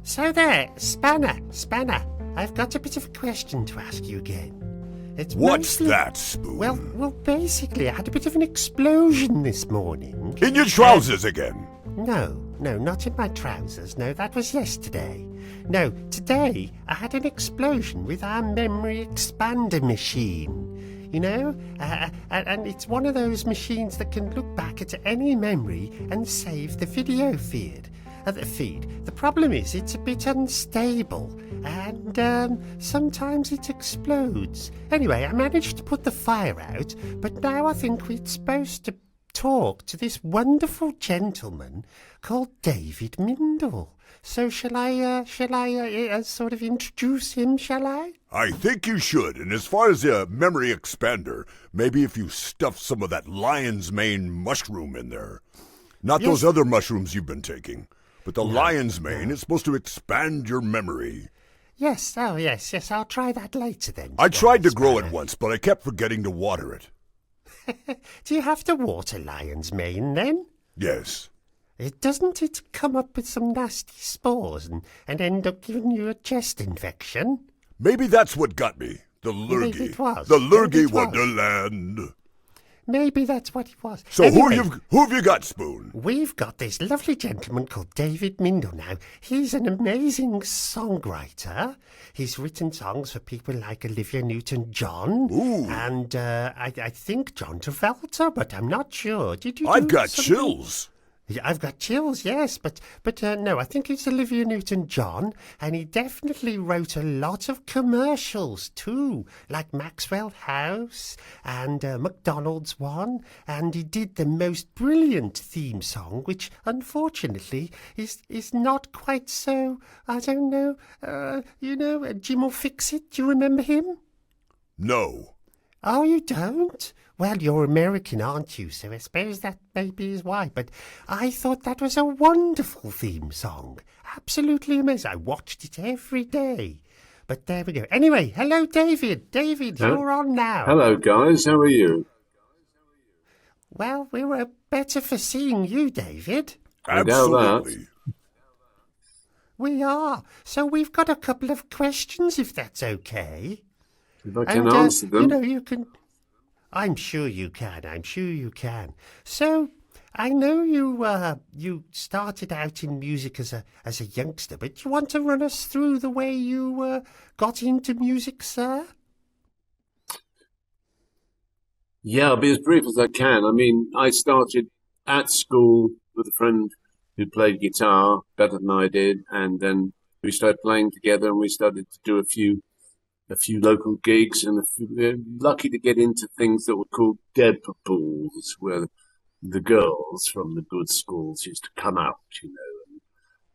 So there, Spanner, I've got a bit of a question to ask you again. What's that, Spoon? Well, basically, I had a bit of an explosion this morning. In your trousers again? No, not in my trousers. No, that was yesterday. No, today I had an explosion with our memory expander machine. You know, and it's one of those machines that can look back at any memory and save the video feed. The problem is it's a bit unstable and sometimes it explodes. Anyway, I managed to put the fire out, but now I think we're supposed to talk to this wonderful gentleman called David Mindel. So shall I sort of introduce him, shall I? I think you should, and as far as the memory expander, maybe if you stuff some of that lion's mane mushroom in there. Not Yes. those other mushrooms you've been taking, but the lion's mane is supposed to expand your memory. Yes, yes, I'll try that later then. I tried to grow it Spanner. once, but I kept forgetting to water it. Do you have to water lion's mane then? Yes. Doesn't it come up with some nasty spores and end up giving you a chest infection? Maybe that's what got me. The Maybe lurgy. it was. The Maybe lurgy it was. Wonderland. Maybe that's what it was. So Anyway, who have you got, Spoon? we've got this lovely gentleman called David Mindel now. He's an amazing songwriter. He's written songs for people like Olivia Newton-John Ooh. and I think John Travolta, but I'm not sure. Did you? I've do got something? chills. Yeah, I've got chills, yes, but no, I think it's Olivia Newton-John, and he definitely wrote a lot of commercials too, like Maxwell House and McDonald's one, and he did the most brilliant theme song, which unfortunately is not quite so, I don't know, Jim'll Fix It. Do you remember him? No. Oh, you don't? Well, you're American, aren't you? So I suppose that maybe is why. But I thought that was a wonderful theme song. Absolutely amazing. I watched it every day. But there we go. Anyway, hello, David. David, you're on now. Hello, guys. How are you? Well, we were better for seeing you, David. I doubt that. Absolutely. We are. So we've got a couple of questions, if that's okay. If I can answer them. You can. I'm sure you can. So, I know you started out in music as a youngster, but do you want to run us through the way you got into music, sir? Yeah, I'll be as brief as I can. I mean, I started at school with a friend who played guitar better than I did, and then we started playing together, and we started to do a few local gigs, and we were lucky to get into things that were called deb pools, where the girls from the good schools used to come out, and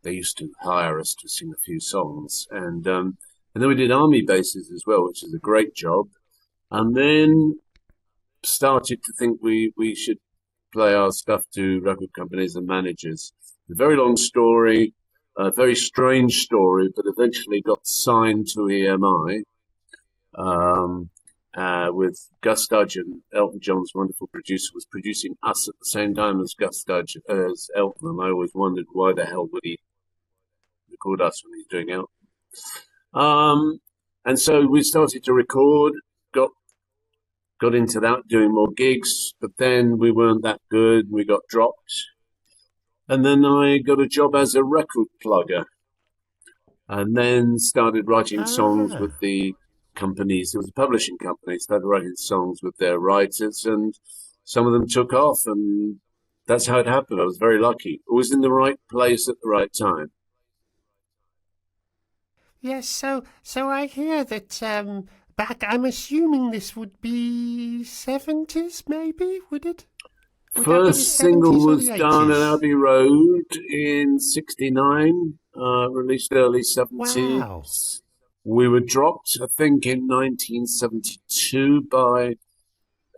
they used to hire us to sing a few songs, and then we did army bases as well, which is a great job, and then started to think we should play our stuff to record companies and managers. A very long story, a very strange story, but eventually got signed to EMI. With Gus Dudgeon, Elton John's wonderful producer, was producing us at the same time as as Elton, and I always wondered why the hell would he record us when he's doing Elton. And so we started to record, got into that, doing more gigs, but then we weren't that good, we got dropped. And then I got a job as a record plugger, and then started writing songs with the companies. It was a publishing company. Started writing songs with their writers, and some of them took off, and that's how it happened. I was very lucky. Always in the right place at the right time. Yes, so I hear that back, I'm assuming this would be 70s, maybe, would it? Would that be the First single 70s or was the done at 80s? Abbey Road in '69, released early '70s. Wow. We were dropped, I think, in 1972 by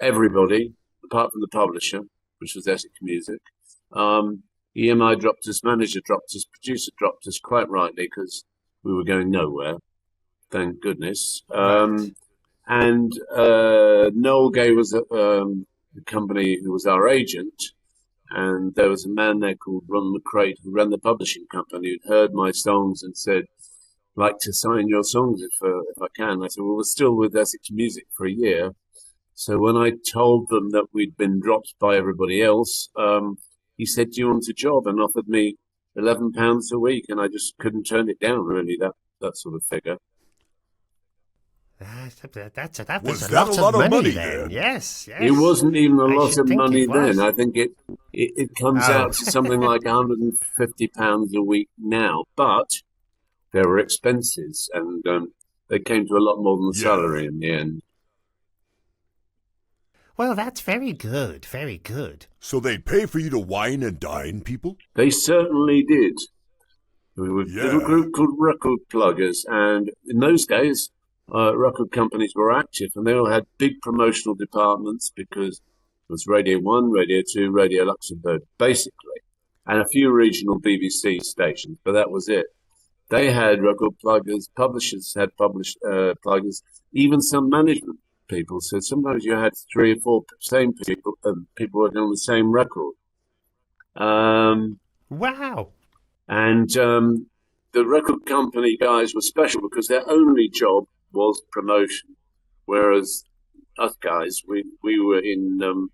everybody, apart from the publisher, which was Essex Music. EMI dropped us, manager dropped us, producer dropped us, quite rightly, because we were going nowhere, thank goodness. Right. And Noel Gay was the company who was our agent, and there was a man there called Ron McCrate who ran the publishing company who'd heard my songs and said, like to sign your songs if I can. I said, well, we're still with Essex Music for a year. So when I told them that we'd been dropped by everybody else, he said, do you want a job? And offered me £11 a week, and I just couldn't turn it down, really, that sort of figure. That was Was a that lot of money then? then. Yes. It wasn't even a lot should of think money it was. then. I think it comes out to something like £150 a week now. But there were expenses, and they came to a lot more than the salary in the end. Well, that's very good, very good. So they'd pay for you to wine and dine people? They certainly did. We were a little group called Record Pluggers, and in those days, record companies were active, and they all had big promotional departments because it was Radio 1, Radio 2, Radio Luxembourg, basically, and a few regional BBC stations, but that was it. They had record pluggers, publishers had pluggers, even some management people. So sometimes you had 3 or 4 same people working on the same record. Wow. And the record company guys were special because their only job was promotion, whereas us guys, we were in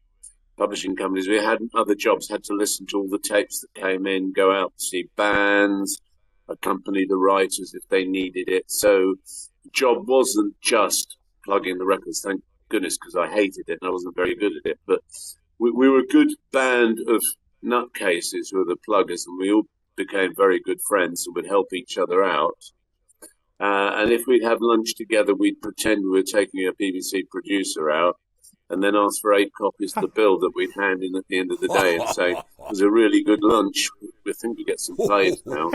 publishing companies. We had other jobs, had to listen to all the tapes that came in, go out to see bands, accompany the writers if they needed it. So the job wasn't just plugging the records, thank goodness, because I hated it and I wasn't very good at it. But we were a good band of nutcases who were the pluggers, and we all became very good friends and would help each other out. And if we'd have lunch together, we'd pretend we were taking a BBC producer out and then ask for 8 copies of the bill that we'd hand in at the end of the day and say, it was a really good lunch. We think we get some plays now.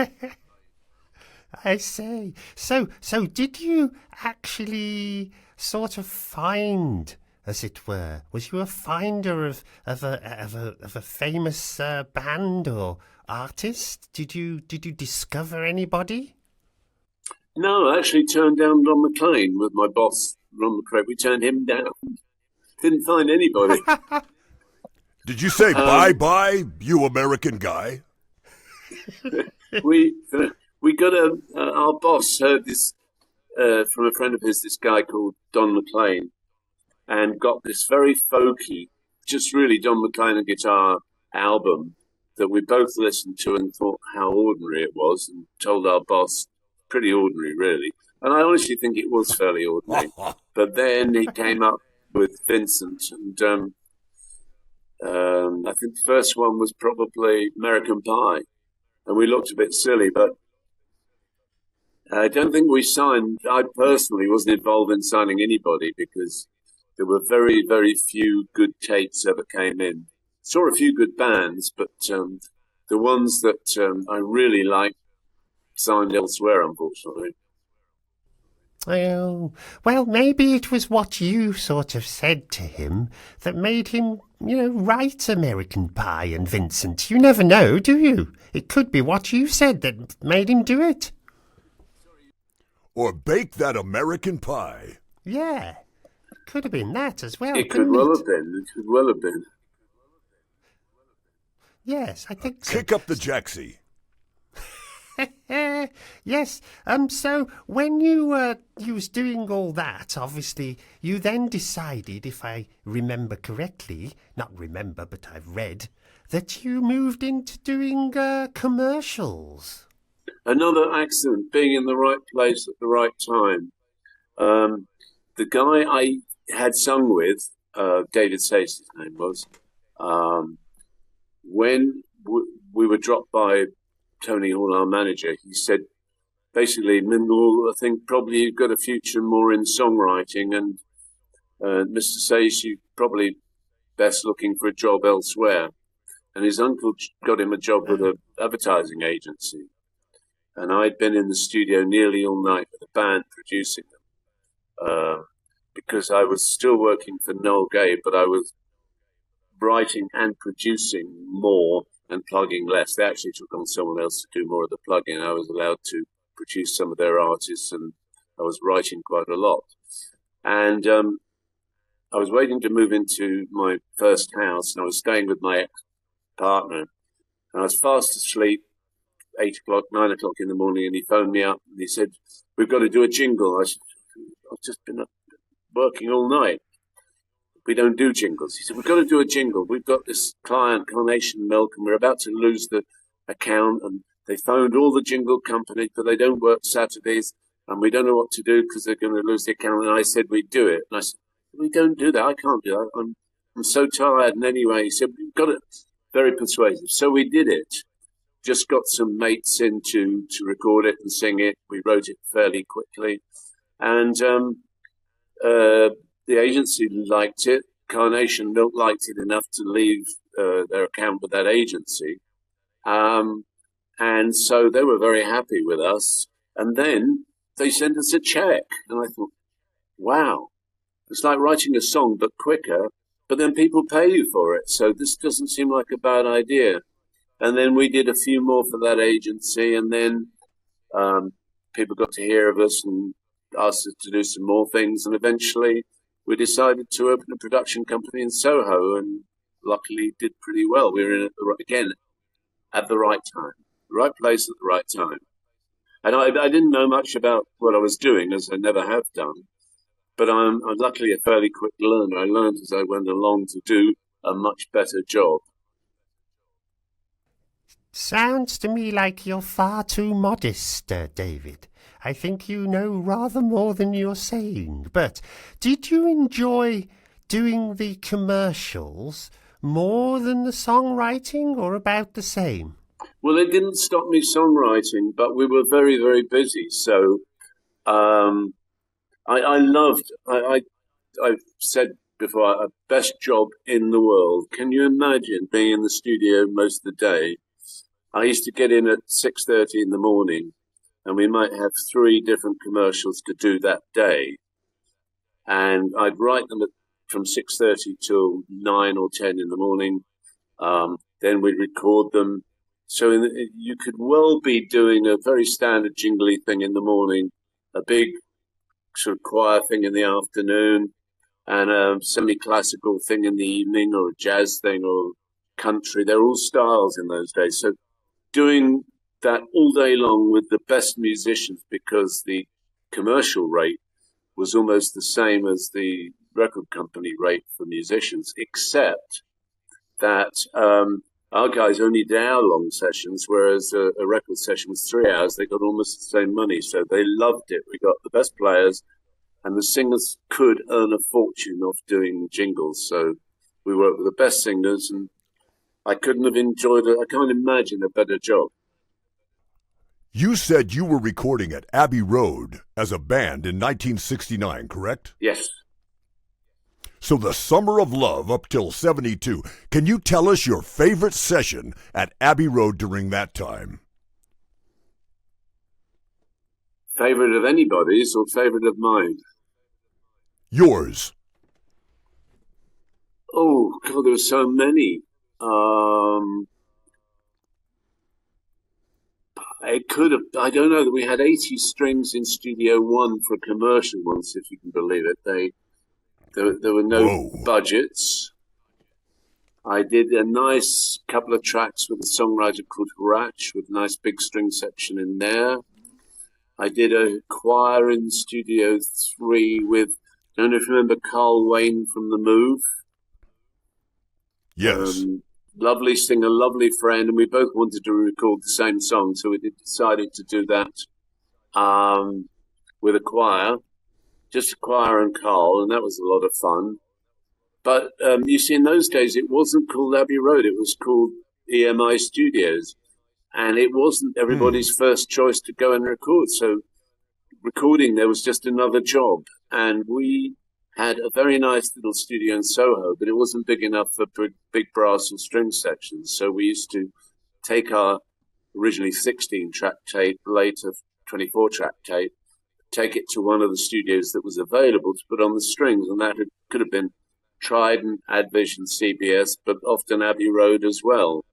I see. So did you actually sort of find, as it were, was you a finder of a famous band or artist? Did you discover anybody? No, I actually turned down Ron McLean with my boss, Ron McCrate. We turned him down. Didn't find anybody. Did you say bye-bye, you American guy? We got our boss heard this from a friend of his, this guy called Don McLean, and got this very folky, just really Don McLean and guitar album that we both listened to and thought how ordinary it was, and told our boss, pretty ordinary, really. And I honestly think it was fairly ordinary. But then he came up with Vincent, and I think the first one was probably American Pie. And we looked a bit silly, but I don't think we signed. I personally wasn't involved in signing anybody because there were very, very few good tapes ever came in. Saw a few good bands, but the ones that I really liked signed elsewhere, unfortunately. Oh, well, maybe it was what you sort of said to him that made him, write American Pie and Vincent. You never know, do you? It could be what you said that made him do it. Or bake that American pie. Yeah, could have been that as well. It could well have been. It could well have been. Yes, I think so. Kick up the jacksie. Yes. So when you was doing all that, obviously, you then decided, if I remember correctly, not remember, but I've read, that you moved into doing commercials. Another accident, being in the right place at the right time. The guy I had sung with, David Say's his name was, when we were dropped by Tony Hall, our manager, he said, basically, Mindel, I think probably you've got a future more in songwriting, and Mr. Say's, you probably best looking for a job elsewhere. And his uncle got him a job with an advertising agency. And I'd been in the studio nearly all night with the band producing them, because I was still working for Noel Gay, but I was writing and producing more and plugging less. They actually took on someone else to do more of the plugging. I was allowed to produce some of their artists, and I was writing quite a lot. And I was waiting to move into my first house, and I was staying with my partner. And I was fast asleep, 8 o'clock, 9 o'clock in the morning, and he phoned me up and he said, "We've got to do a jingle." I said, "I've just been working all night. We don't do jingles." He said, "We've got to do a jingle. We've got this client, Carnation Milk, and we're about to lose the account. And they phoned all the jingle companies, but they don't work Saturdays. And we don't know what to do because they're going to lose the account." And I said, "We'd do it." And I said, "We don't do that. I can't do that. I'm so tired." And anyway, he said, "We've got it." Very persuasive. So we did it. Just got some mates in to record it and sing it. We wrote it fairly quickly. And the agency liked it. Carnation Milk liked it enough to leave their account with that agency. And so they were very happy with us. And then they sent us a check. And I thought, wow, it's like writing a song, but quicker. But then people pay you for it. So this doesn't seem like a bad idea. And then we did a few more for that agency. And then people got to hear of us and asked us to do some more things. And eventually we decided to open a production company in Soho, and luckily did pretty well. We were in again at the right time, the right place at the right time. And I didn't know much about what I was doing, as I never have done. But I'm luckily a fairly quick learner. I learned as I went along to do a much better job. Sounds to me like you're far too modest, David. I think you know rather more than you're saying. But did you enjoy doing the commercials more than the songwriting, or about the same? Well, it didn't stop me songwriting, but we were very, very busy. So I've said before, best job in the world. Can you imagine being in the studio most of the day? I used to get in at 6:30 in the morning, and we might have 3 different commercials to do that day. And I'd write them from 6:30 till 9 or 10 in the morning. Then we'd record them. So you could well be doing a very standard jingly thing in the morning, a big sort of choir thing in the afternoon, and a semi-classical thing in the evening, or a jazz thing, or country. They're all styles in those days. So doing that all day long with the best musicians, because the commercial rate was almost the same as the record company rate for musicians, except that our guys only did hour-long sessions, whereas a record session was 3 hours. They got almost the same money, so they loved it. We got the best players, and the singers could earn a fortune off doing jingles. So we worked with the best singers, and I couldn't have enjoyed it. I can't imagine a better job. You said you were recording at Abbey Road as a band in 1969, correct? Yes. So the summer of love up till 72. Can you tell us your favorite session at Abbey Road during that time? Favorite of anybody's or favorite of mine? Yours. Oh, God, there were so many. It could have, I don't know, that we had 80 strings in Studio One for a commercial once, if you can believe it. There were no budgets. I did a nice couple of tracks with a songwriter called Hratch, with a nice big string section in there. I did a choir in Studio 3 with, I don't know if you remember Carl Wayne from The Move. Yes. Lovely singer, lovely friend, and we both wanted to record the same song, so we decided to do that with a choir, just a choir and Carl, and that was a lot of fun. But you see, in those days, it wasn't called Abbey Road, it was called EMI Studios, and it wasn't everybody's first choice to go and record, so recording there was just another job, and we had a very nice little studio in Soho, but it wasn't big enough for big brass and string sections. So we used to take our originally 16-track tape, later 24-track tape, take it to one of the studios that was available to put on the strings, and that could have been Trident, Advision, CBS, but often Abbey Road as well.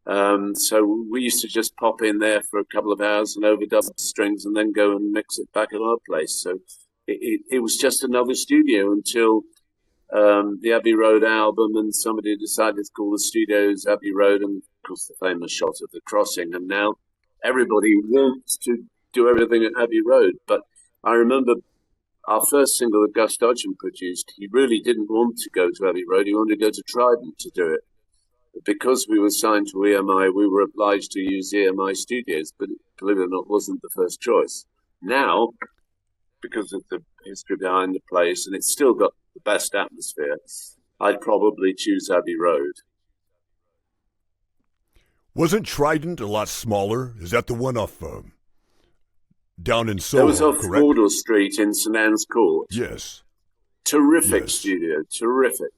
So we used to just pop in there for a couple of hours and overdub the strings and then go and mix it back at our place. So it was just another studio until the Abbey Road album, and somebody decided to call the studios Abbey Road, and of course the famous shot of the crossing. And now everybody wants to do everything at Abbey Road. But I remember our first single that Gus Dodgen produced, he really didn't want to go to Abbey Road. He wanted to go to Trident to do it. But because we were signed to EMI, we were obliged to use EMI studios, but believe it or not, wasn't the first choice. Now, because of the history behind the place, and it's still got the best atmosphere, I'd probably choose Abbey Road. Wasn't Trident a lot smaller? Is that the one off down in Soho? That was off correct? Wardour Street in St Anne's Court. Yes. Terrific studio, terrific.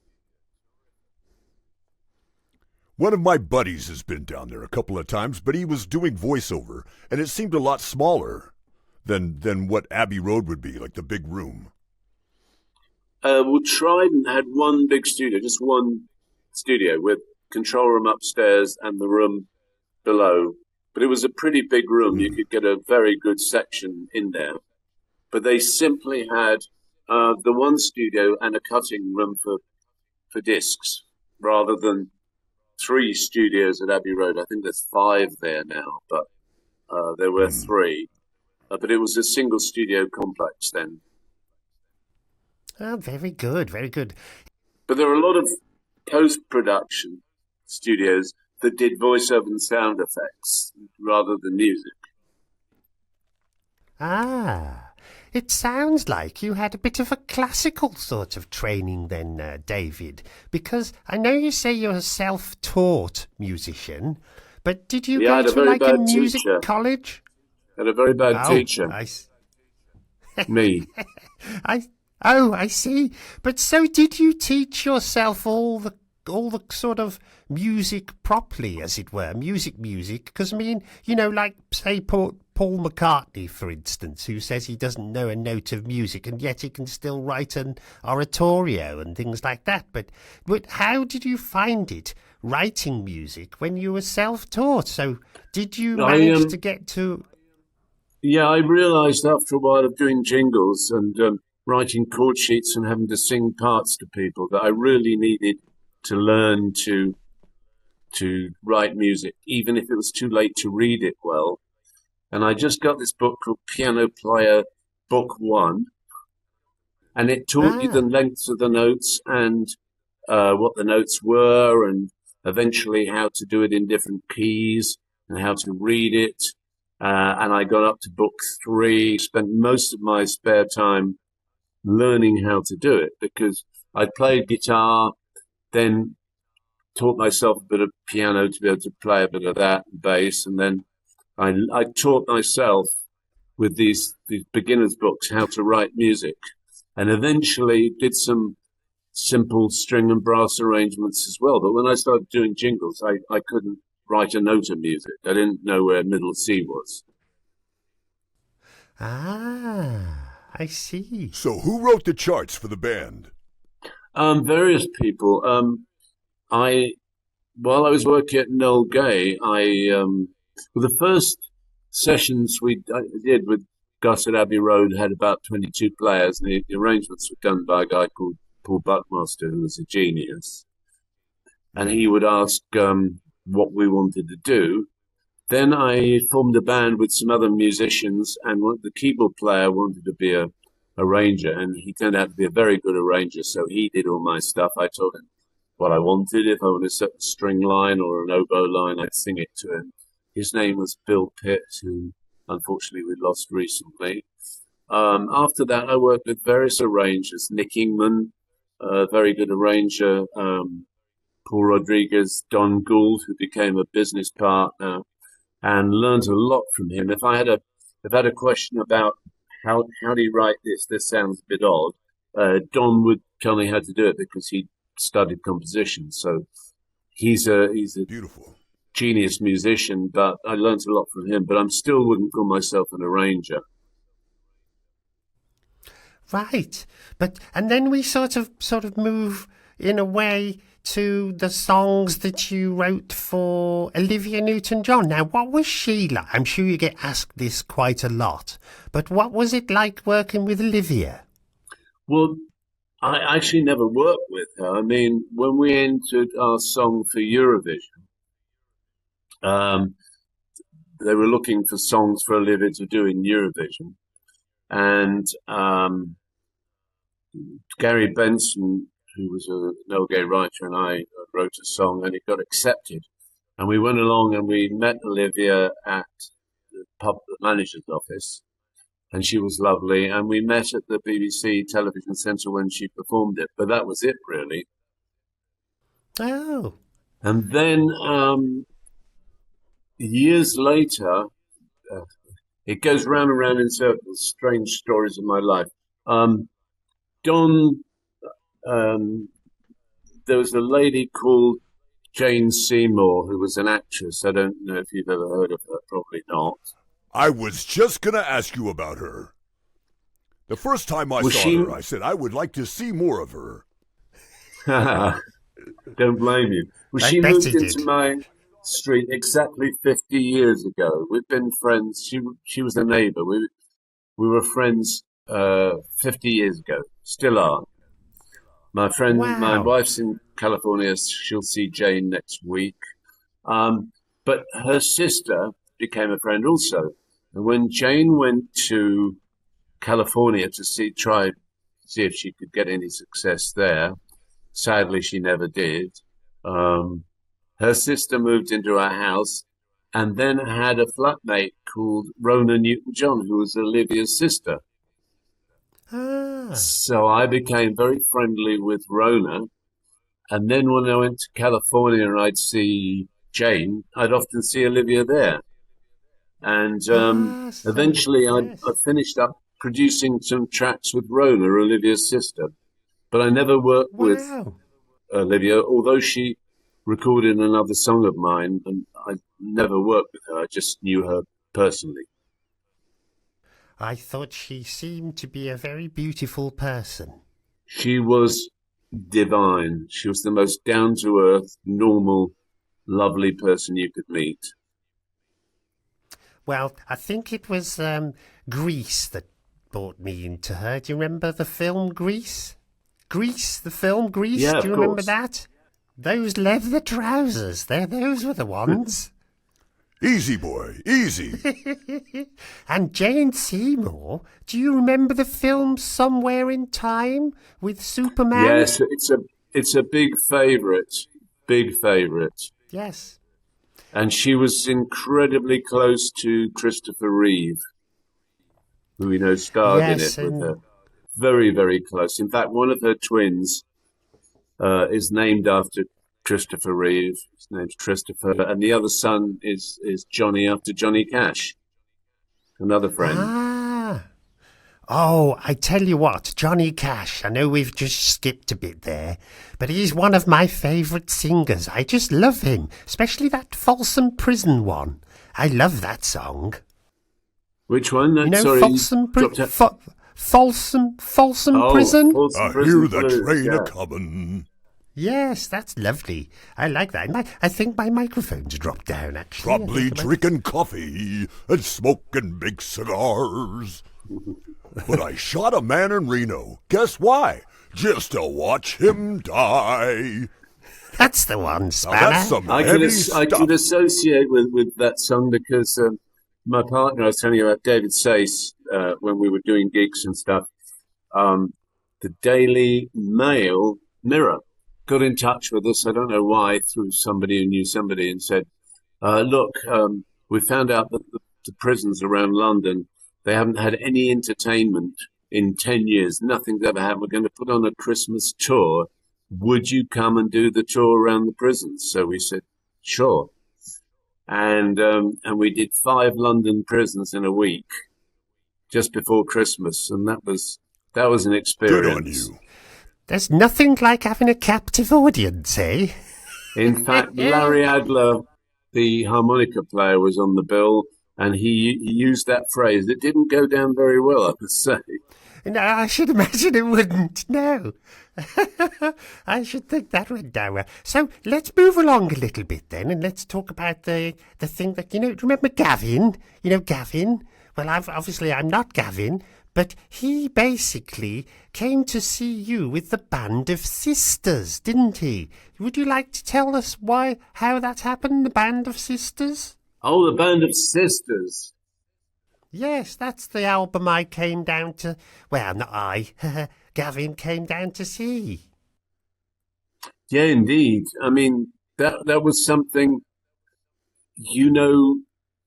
One of my buddies has been down there a couple of times, but he was doing voiceover, and it seemed a lot smaller than what Abbey Road would be, like the big room. Well, Trident had one big studio, just one studio with control room upstairs and the room below. But it was a pretty big room. You could get a very good section in there. But they simply had the one studio and a cutting room for discs, rather than 3 studios at Abbey Road. I think there's 5 there now, but there were 3. But it was a single studio complex then. Oh, very good, very good. But there are a lot of post-production studios that did voiceover and sound effects rather than music. Ah, it sounds like you had a bit of a classical sort of training then, David, because I know you say you're a self-taught musician, but did you go to like a music college? I had a very bad teacher. Me. I see. But so did you teach yourself all the sort of music properly, as it were, music? Because, I mean, you know, like, say, Paul McCartney, for instance, who says he doesn't know a note of music, and yet he can still write an oratorio and things like that. But how did you find it, writing music, when you were self-taught? So did you manage to get to... Yeah, I realised after a while of doing jingles and writing chord sheets and having to sing parts to people that I really needed to learn to write music, even if it was too late to read it well. And I just got this book called Piano Player Book 1, and it taught you the lengths of the notes and what the notes were, and eventually how to do it in different keys and how to read it. And I got up to book 3, spent most of my spare time learning how to do it, because I played guitar, then taught myself a bit of piano to be able to play a bit of that, and bass, and then I taught myself with these beginners books how to write music, and eventually did some simple string and brass arrangements as well. But when I started doing jingles, I couldn't write a note of music. I didn't know where middle C was. Ah, I see. So who wrote the charts for the band? Various people. While I was working at Noel Gay, the first sessions I did with Gus at Abbey Road had about 22 players, and the arrangements were done by a guy called Paul Buckmaster, who was a genius. And he would ask what we wanted to do. Then I formed a band with some other musicians, and the keyboard player wanted to be a arranger, and he turned out to be a very good arranger, so he did all my stuff. I told him what I wanted. If I wanted a certain string line or an oboe line, I'd sing it to him. His name was Bill Pitt, who unfortunately we lost recently. After that, I worked with various arrangers. Nick Ingman, a very good arranger, Paul Rodriguez, Don Gould, who became a business partner, and learned a lot from him. If I had a question about how do you write this sounds a bit odd, Don would tell me how to do it because he studied composition. So he's a Beautiful. Genius musician, but I learned a lot from him. But I still wouldn't call myself an arranger. Right, and then we sort of move in a way to the songs that you wrote for Olivia Newton-John. Now, what was she like? I'm sure you get asked this quite a lot, but what was it like working with Olivia? Well, I actually never worked with her. I mean, when we entered our song for Eurovision, um, they were looking for songs for Olivia to do in Eurovision. And Gary Benson, who was a Noel Gay writer, and I wrote a song, and it got accepted. And we went along and we met Olivia at the manager's office, and she was lovely. And we met at the BBC Television Centre when she performed it, but that was it, really. Oh. And then years later, it goes round and round in circles, strange stories of my life. There was a lady called Jane Seymour, who was an actress. I don't know if you've ever heard of her, probably not. I was just going to ask you about her. The first time I saw her, I said I would like to see more of her. Don't blame you. Well, she moved into my street exactly 50 years ago. We've been friends. She was a neighbour. We were friends 50 years ago. Still are. My friend, my wife's in California. She'll see Jane next week. But her sister became a friend also. And when Jane went to California to try if she could get any success there, sadly she never did. Her sister moved into our house and then had a flatmate called Rona Newton-John, who was Olivia's sister. So I became very friendly with Rona. And then when I went to California and I'd see Jane, I'd often see Olivia there. And eventually I finished up producing some tracks with Rona, Olivia's sister. But I never worked with Olivia, although she recorded another song of mine, and I never worked with her. I just knew her personally. I thought she seemed to be a very beautiful person. She was divine. She was the most down-to-earth, normal, lovely person you could meet. Well, I think it was Grease that brought me into her. Do you remember the film Grease? Grease, the film Grease? Yeah, do you remember that? Those leather trousers, those were the ones. Easy, boy, easy. And Jane Seymour, do you remember the film Somewhere in Time with Superman? Yes, it's a big favourite. Yes. And she was incredibly close to Christopher Reeve, who we know starred in it with her. Very, very close. In fact, one of her twins is named after Christopher Reeve. His name's Christopher. And the other son is Johnny, after Johnny Cash, another friend. Oh, I tell you what, Johnny Cash, I know we've just skipped a bit there, but he's one of my favourite singers. I just love him, especially that Folsom Prison one. I love that song. Which one? You know, sorry, Folsom Prison? Folsom oh, Prison? Folsom I Prison hear the Blues, train a-comin'. Yes, that's lovely. I like that. I think my microphone's dropped down, actually. Probably drinking coffee and smoking big cigars. But I shot a man in Reno. Guess why? Just to watch him die. That's the one, Spanner. Now that's some heavy stuff. I could associate with that song because my partner, I was telling you about David Sayce, when we were doing gigs and stuff, the Daily Mirror got in touch with us, I don't know why, through somebody who knew somebody, and said, look, we found out that the prisons around London, they haven't had any entertainment in 10 years. Nothing's ever happened. We're going to put on a Christmas tour. Would you come and do the tour around the prisons? So we said, sure. And we did 5 London prisons in a week just before Christmas. And that was an experience. Good on you. There's nothing like having a captive audience, eh? In fact, Larry Adler, the harmonica player, was on the bill, and he used that phrase. It didn't go down very well, I must say. No, I should imagine it wouldn't. No. I should think that went down well. So let's move along a little bit then, and let's talk about the thing that, remember Gavin? You know Gavin? Well, obviously I'm not Gavin, but he basically came to see you with the Band of Sisters, didn't he? Would you like to tell us how that happened, the Band of Sisters? Oh, the Band of Sisters. Yes, that's the album I came down to... Well, not I. Gavin came down to see. Yeah, indeed. I mean, that was something,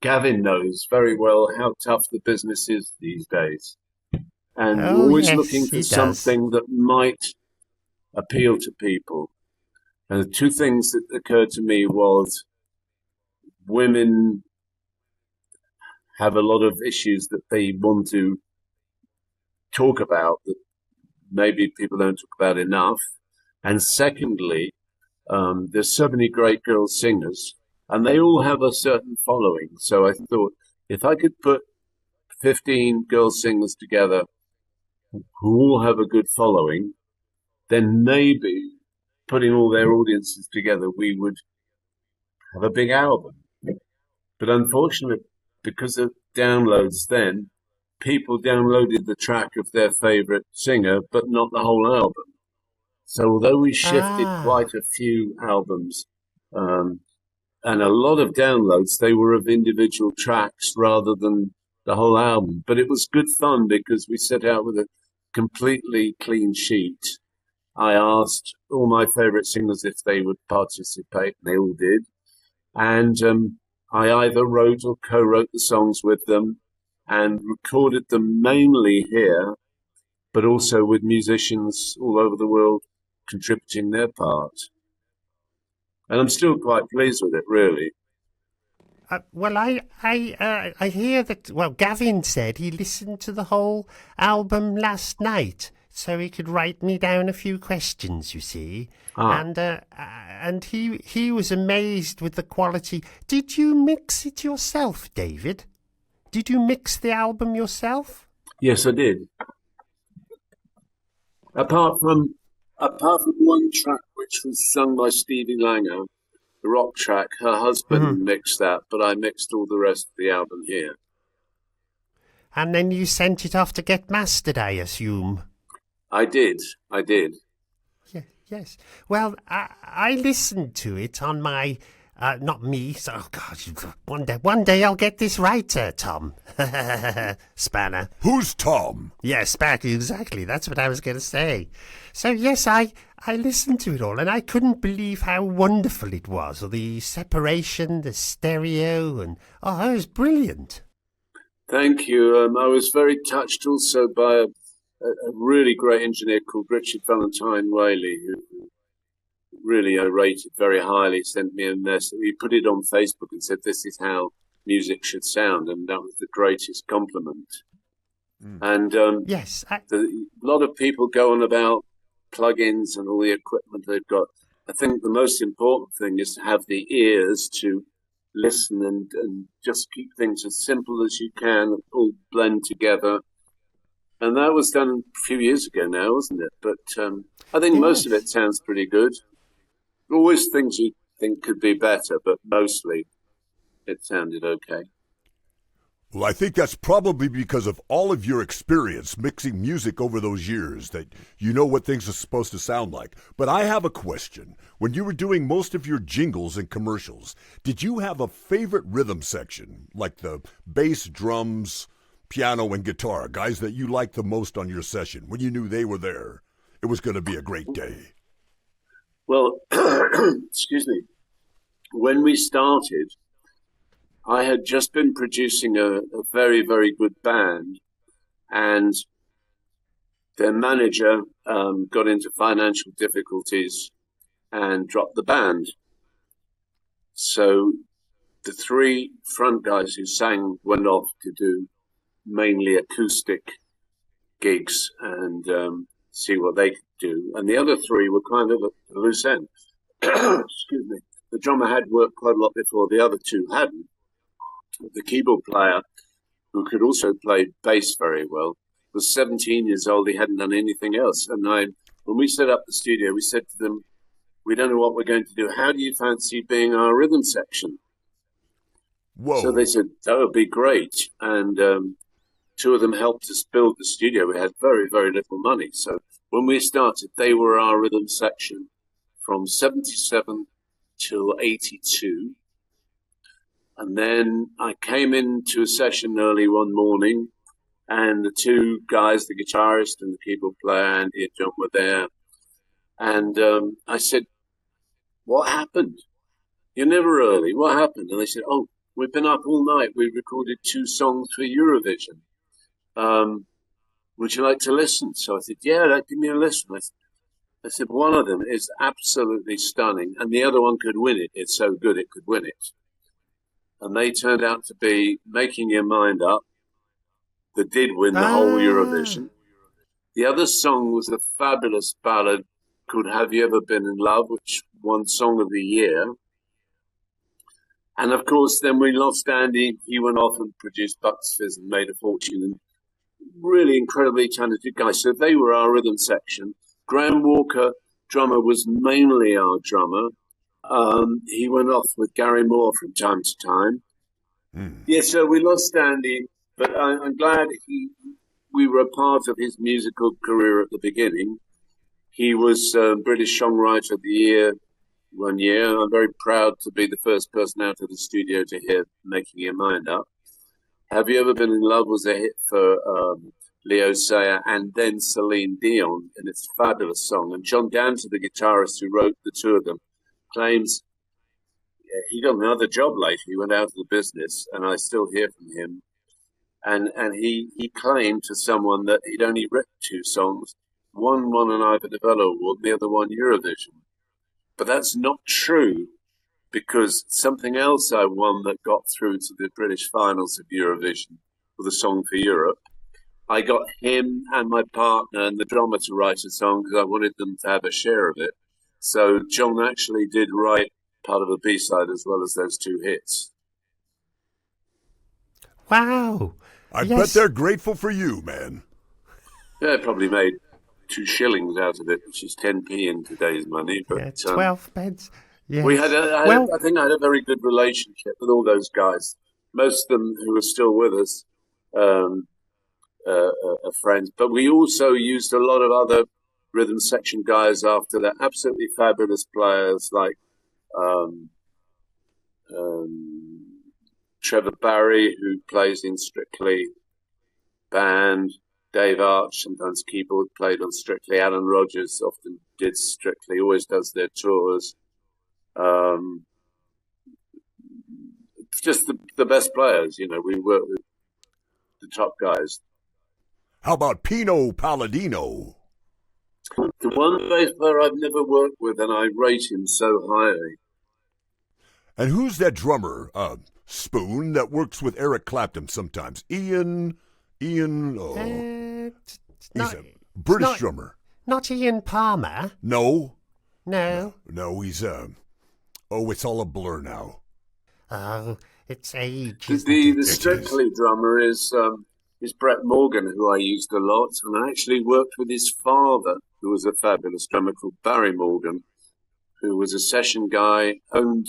Gavin knows very well how tough the business is these days. And we're always looking for something that might appeal to people. And the two things that occurred to me was women have a lot of issues that they want to talk about that maybe people don't talk about enough. And secondly, there's so many great girl singers, and they all have a certain following. So I thought if I could put 15 girl singers together who all have a good following, then maybe putting all their audiences together, we would have a big album. But unfortunately, because of downloads then, people downloaded the track of their favorite singer, but not the whole album. So although we shifted quite a few albums and a lot of downloads, they were of individual tracks rather than the whole album. But it was good fun because we set out with a completely clean sheet. I asked all my favorite singers if they would participate, and they all did. And I either wrote or co-wrote the songs with them and recorded them mainly here, but also with musicians all over the world contributing their part. And I'm still quite pleased with it, really. Well, I hear that, well, Gavin said he listened to the whole album last night so he could write me down a few questions, you see. And he was amazed with the quality. Did you mix it yourself, David? Did you mix the album yourself? Yes, I did. Apart from one track which was sung by Stevie Langer, the rock track, her husband mixed that, but I mixed all the rest of the album here. And then you sent it off to get mastered, I assume. I did. Yeah, yes. Well, I listened to it on my, not me, so, oh God, one day I'll get this right, Tom. Spanner. Who's Tom? Yes, Spanner, exactly. That's what I was going to say. So, yes, I listened to it all, and I couldn't believe how wonderful it was. The separation, the stereo, and, it was brilliant. Thank you. I was very touched also by a really great engineer called David Ballantyne who really I rated very highly, sent me a message. He put it on Facebook and said, this is how music should sound, and that was the greatest compliment. And yes, a lot of people go on about plugins and all the equipment they've got. I think the most important thing is to have the ears to listen and just keep things as simple as you can, all blend together. And that was done a few years ago now, wasn't it? But I think most of it sounds pretty good. Always things you think could be better, but mostly it sounded okay. Well, I think that's probably because of all of your experience mixing music over those years that you know what things are supposed to sound like. But I have a question. When you were doing most of your jingles and commercials, did you have a favorite rhythm section, like the bass, drums, piano, and guitar, guys that you liked the most on your session when you knew they were there? It was going to be a great day. Well, excuse me. When we started, I had just been producing a very, very good band, and their manager got into financial difficulties and dropped the band. So the three front guys who sang went off to do mainly acoustic gigs and see what they could do. And the other three were kind of a loose end. Excuse me. The drummer had worked quite a lot before, the other two hadn't. The keyboard player, who could also play bass very well, was 17 years old. He hadn't done anything else. And when we set up the studio, we said to them, we don't know what we're going to do. How do you fancy being our rhythm section? Whoa. So they said, that would be great. And two of them helped us build the studio. We had very, very little money. So when we started, they were our rhythm section from 77 till 82. And then I came into a session early one morning, and the two guys, the guitarist and the keyboard player, Andy and John, were there. And I said, "What happened? You're never early. What happened?" And they said, "Oh, we've been up all night. We recorded 2 songs for Eurovision. Would you like to listen?" So I said, "Yeah, give me a listen." I said, "One of them is absolutely stunning, and the other one could win it. It's so good it could win it." And they turned out to be Making Your Mind Up, that did win the whole Eurovision. The other song was a fabulous ballad called Have You Ever Been in Love, which won Song of the Year. And of course, then we lost Andy. He went off and produced Bucks Fizz and made a fortune. And really incredibly talented guy. So they were our rhythm section. Graham Walker, drummer, was mainly our drummer. He went off with Gary Moore from time to time. Yeah, so we lost Andy, but I'm glad we were a part of his musical career at the beginning. He was British Songwriter of the Year one year. I'm very proud to be the first person out of the studio to hear Making Your Mind Up. Have You Ever Been in Love was a hit for Leo Sayer and then Celine Dion, and it's a fabulous song. And John Dancer, the guitarist who wrote the two of them, claims he got another job later. He went out of the business, and I still hear from him. And he claimed to someone that he'd only written 2 songs. One won an Ivor Novello Award, the other won Eurovision. But that's not true, because something else I won that got through to the British finals of Eurovision with a song for Europe. I got him and my partner and the drummer to write a song because I wanted them to have a share of it. So John actually did write part of a B-side as well as those 2 hits. Wow. I bet they're grateful for you, man. Yeah, probably made 2 shillings out of it, which is 10p in today's money. But yeah, 12 pence. Yes. We had, I think I had a very good relationship with all those guys. Most of them who are still with us are friends. But we also used a lot of other rhythm section guys after that. Absolutely fabulous players like Trevor Barry, who plays in Strictly band. Dave Arch, sometimes keyboard, played on Strictly. Alan Rogers often did Strictly, always does their tours. Just the best players, you know. We work with the top guys. How about Pino Palladino? The one bass player I've never worked with, and I rate him so highly. And who's that drummer, Spoon, that works with Eric Clapton sometimes? Ian, he's a British drummer. Not Ian Palmer. No. No, he's, it's all a blur now. Oh, it's age. The Strictly drummer is Brett Morgan, who I used a lot, and I actually worked with his father, who was a fabulous drummer called Barry Morgan, who was a session guy, owned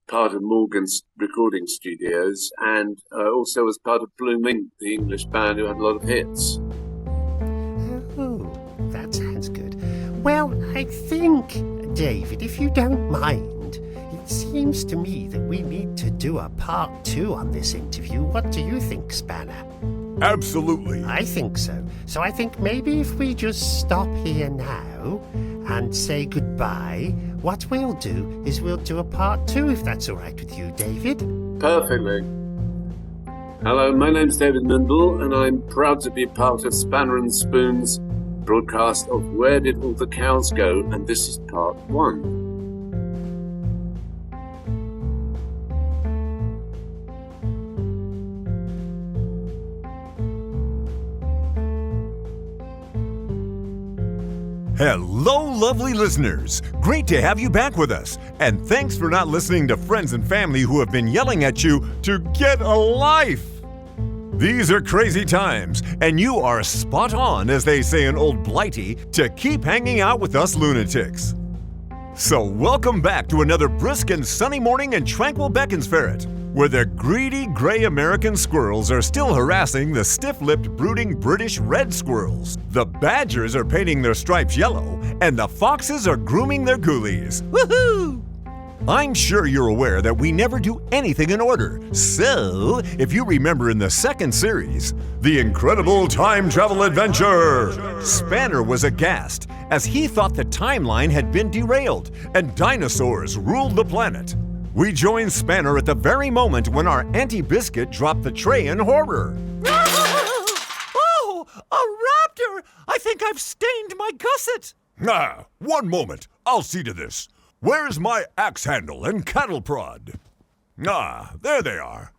part of Morgan's recording studios, and also was part of Blue Mink, the English band who had a lot of hits. Oh, that sounds good. Well, I think, David, if you don't mind, it seems to me that we need to do a part 2 on this interview. What do you think, Spanner? Absolutely. I think so. So I think maybe if we just stop here now and say goodbye, what we'll do is we'll do a part 2, if that's all right with you, David. Perfectly. Hello, my name's David Mindel, and I'm proud to be part of Spanner and Spoon's broadcast of Where Did All the Cows Go? And this is part 1. Hello, lovely listeners. Great to have you back with us. And thanks for not listening to friends and family who have been yelling at you to get a life. These are crazy times, and you are spot on, as they say in Old Blighty, to keep hanging out with us lunatics. So welcome back to another brisk and sunny morning in tranquil Beaconsfield. where the greedy gray American squirrels are still harassing the stiff-lipped brooding British red squirrels. The badgers are painting their stripes yellow, and the foxes are grooming their ghoulies. Woohoo! I'm sure you're aware that we never do anything in order. So, if you remember in the second series, The Incredible Time Travel Adventure, Spanner was aghast as he thought the timeline had been derailed and dinosaurs ruled the planet. We joined Spanner at the very moment when our Auntie Biscuit dropped the tray in horror. Oh, a raptor! I think I've stained my gusset. Ah, one moment. I'll see to this. Where's my axe handle and cattle prod? Ah, there they are.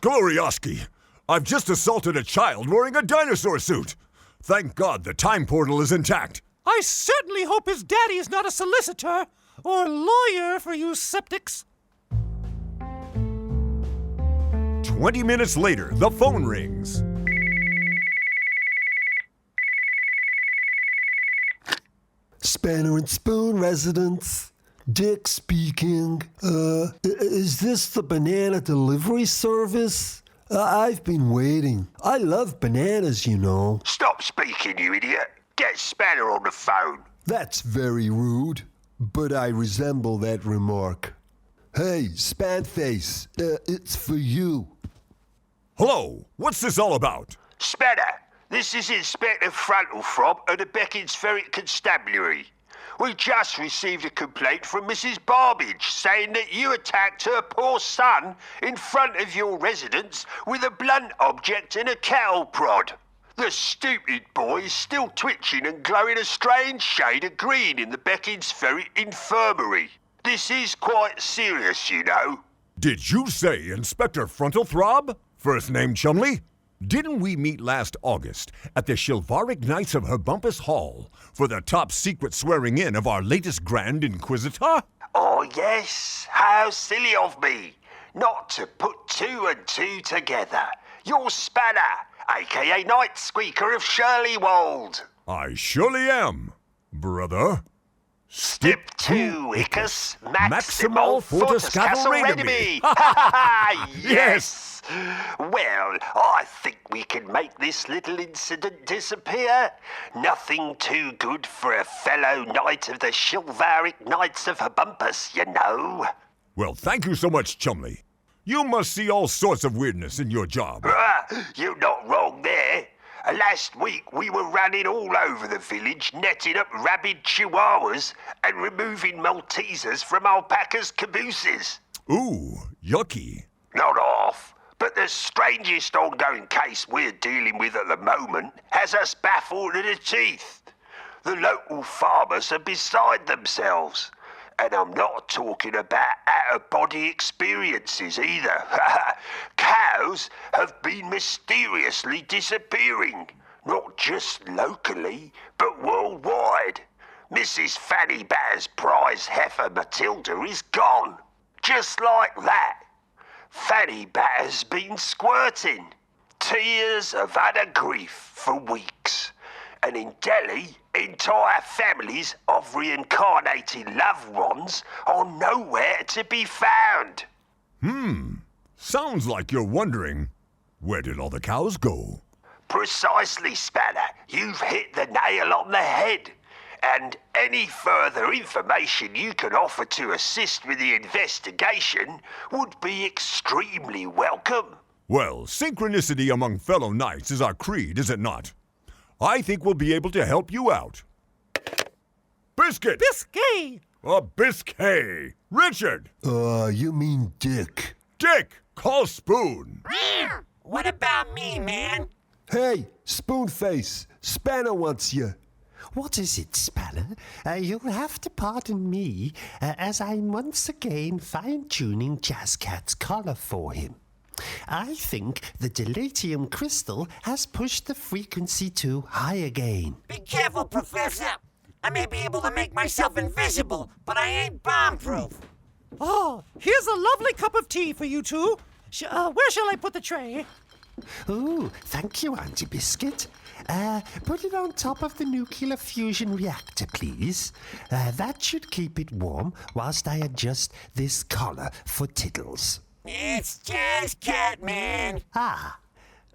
Glorioski, I've just assaulted a child wearing a dinosaur suit. Thank God the time portal is intact. I certainly hope his daddy is not a solicitor or lawyer for you septics. 20 minutes later, the phone rings. Spanner and Spoon residence. Dick speaking. Is this the banana delivery service? I've been waiting. I love bananas, you know. Stop speaking, you idiot. Get Spanner on the phone. That's very rude, but I resemble that remark. Hey, Spanface, it's for you. Hello, what's this all about? Spanner, this is Inspector Frontal Throb of the Beckins Ferret Constabulary. We just received a complaint from Mrs. Barbage saying that you attacked her poor son in front of your residence with a blunt object and a cattle prod. The stupid boy is still twitching and glowing a strange shade of green in the Beckins Ferret Infirmary. This is quite serious, you know. Did you say Inspector Frontal Throb? First name Chumley? Didn't we meet last August at the Chivalric Knights of Herbumpus Hall for the top secret swearing in of our latest Grand Inquisitor? Oh yes, how silly of me not to put two and two together. You're Spanner, aka Night Squeaker of Shirleywold. I surely am, brother. Step 2, Icus, Maximal Maximal Fortis Castle Redenemy. Yes! Well, I think we can make this little incident disappear. Nothing too good for a fellow knight of the Chivalric Knights of Herbumpus, you know. Well, thank you so much, Chumley. You must see all sorts of weirdness in your job. You're not wrong there. Last week we were running all over the village, netting up rabid chihuahuas and removing Maltesers from alpacas' cabooses. Ooh, yucky. Not off, but the strangest ongoing case we're dealing with at the moment has us baffled to the teeth. The local farmers are beside themselves. And I'm not talking about out-of-body experiences either. Cows have been mysteriously disappearing, not just locally, but worldwide. Mrs. Fanny Batter's prize heifer Matilda is gone. Just like that. Fanny Batter's been squirting. Tears of utter grief for weeks. And in Delhi, entire families of reincarnated loved ones are nowhere to be found. Sounds like you're wondering, where did all the cows go? Precisely, Spanner. You've hit the nail on the head. And any further information you can offer to assist with the investigation would be extremely welcome. Well, synchronicity among fellow knights is our creed, is it not? I think we'll be able to help you out. Biscuit! Biscay! Biscay! Richard! You mean Dick. Dick! Call Spoon! What about me, man? Hey, Spoonface, Spanner wants you. What is it, Spanner? You'll have to pardon me, as I'm once again fine-tuning Jazzcat's collar for him. I think the dilithium crystal has pushed the frequency too high again. Be careful, Professor. I may be able to make myself invisible, but I ain't bomb-proof. Oh, here's a lovely cup of tea for you two. Where shall I put the tray? Oh, thank you, Auntie Biscuit. Put it on top of the nuclear fusion reactor, please. That should keep it warm whilst I adjust this collar for Tiddles. It's just Catman. Ah.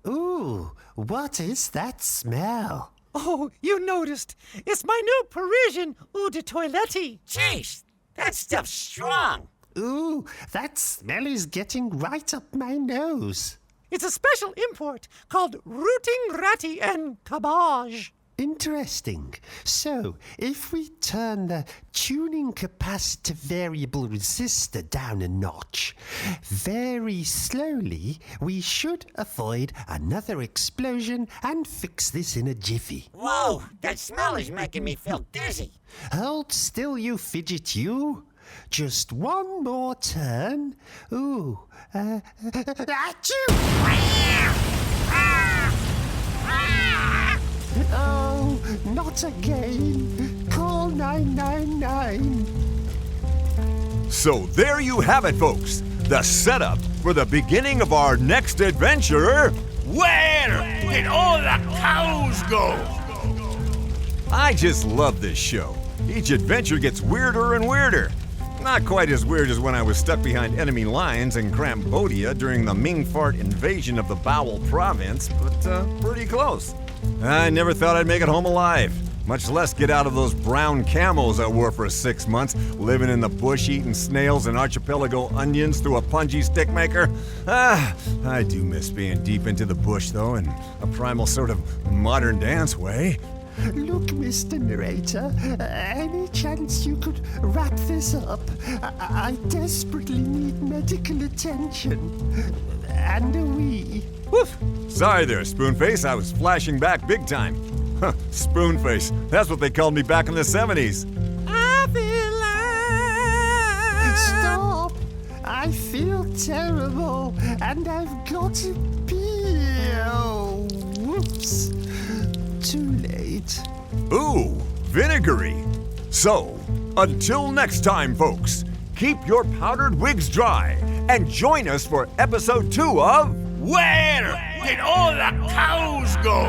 Ooh, what is that smell? Oh, you noticed. It's my new Parisian eau de toilette. Jeez, that stuff's strong. Ooh, that smell is getting right up my nose. It's a special import called Rooting Ratty and Cabbage. Interesting. So, if we turn the tuning capacitor variable resistor down a notch, very slowly, we should avoid another explosion and fix this in a jiffy. Whoa, that smell is making me feel dizzy. Hold still, you fidget, you. Just one more turn. Ooh. Achoo! Oh, not again. Call 999. So there you have it, folks. The setup for the beginning of our next adventure. Where did all the cows go? I just love this show. Each adventure gets weirder and weirder. Not quite as weird as when I was stuck behind enemy lines in Cambodia during the Mingfart invasion of the Bowel province, but pretty close. I never thought I'd make it home alive, much less get out of those brown camos I wore for 6 months, living in the bush eating snails and archipelago onions through a punji stick maker. I do miss being deep into the bush, though, in a primal sort of modern dance way. Look, Mr. Narrator, any chance you could wrap this up? I desperately need medical attention. And a wee. Woof! Sorry there, Spoonface. I was flashing back big time. Huh, Spoonface. That's what they called me back in the 70s. I feel Stop! I feel terrible, and I've got to pee. Oh, whoops. Too late. Ooh, vinegary. So, until next time, folks, keep your powdered wigs dry and join us for episode 2 of Where did all the cows go?